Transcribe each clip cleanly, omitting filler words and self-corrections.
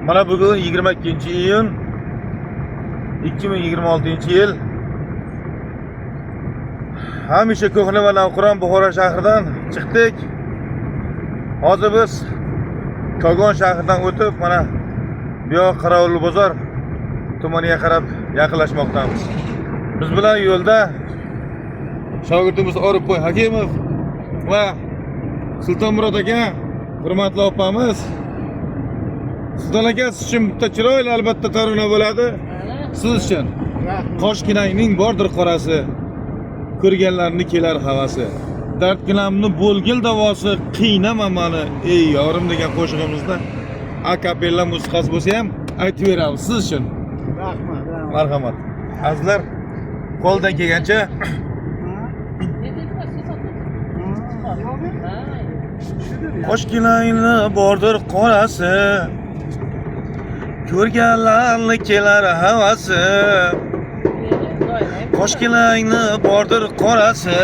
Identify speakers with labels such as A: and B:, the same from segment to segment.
A: Mana bugun 22-iyun 2026-yil. Hamisha ko'hna va navqiron Buxoro shahridan chiqdik. Hozir biz Kogon shahridan o'tib, mana bu yoq Qorovul bozor tumaniga qarab yaqinlashmoqdamiz. Biz bilan yo'lda shogirdimiz Orifboy Hakimov va Sultonmurod aka, hurmatli opamiz. Sulton aka, siz uchun bitta chiroyli albatta tarona bo'ladi. Siz uchun Qoshkinayning bordir qorasi, ko'rganlarni kelar havasi. Dardginamni bo'lgil davosi, qiynama meni ey yorim degan qo'shig'imizda akapella musiqasi bo'lsa ham aytib beramiz siz uchun.
B: Rahmat.
A: Marhamat. Azizlar, qo'ldan kelgancha Qoshkinayni bordir qorasi, ko'rganlarni kelar havasi. Qoshkinayni bordir qorasi,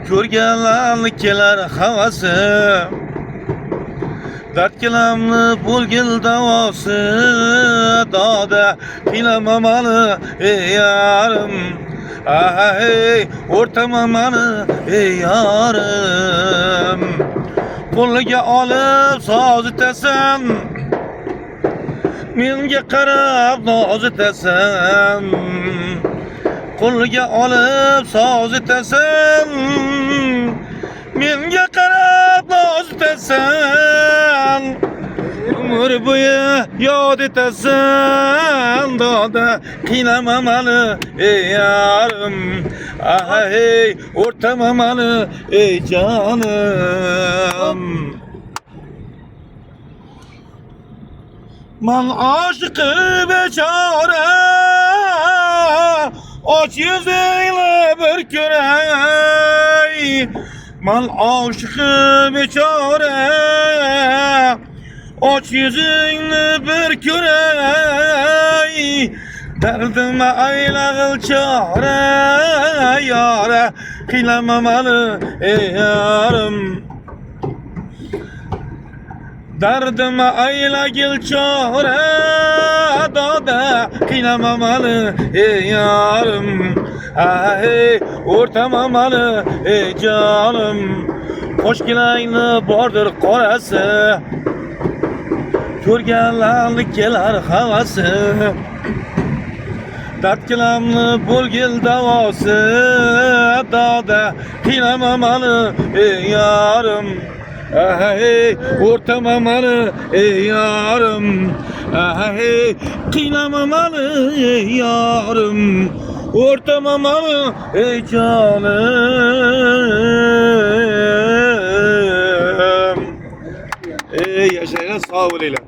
A: ko'rganlarni kelar havasi. Dardginamni bo'lgil davosi, doda qiynama meni ey yarim. Hey, o'rtama meni ey yarim. Qo'liga olib soz etasan, menga qarab noz etasan. Qo'liga olib soz etasan, menga qarab noz etasan. Umr bo'yi yod etasan, doda qiynama meni ey yarim. Hey, o'rtama meni ey jonim. Man aşıkı bechora, och yuzingni bir ko'ray. Man aşıkı bechora, och yuzingni bir ko'ray. Dardimga aylag'il chora, yora qiynama meni ey yarim. Dardimga aylag'il chora, doda qiynama meni ey yarim. Hey, o'rtama meni ey jonim. Qoshkinayni bordir qorasi, ko'rganlarni kelar havasi. Dardginamni bo'lgil davosi, doda qiynama meni ey yarim. Hey, o'rtama meni ey yarim. Hey, qiynama meni ey yarim. O'rtama meni ey jonim. Ey, yashaylar, sog' bo'linglar.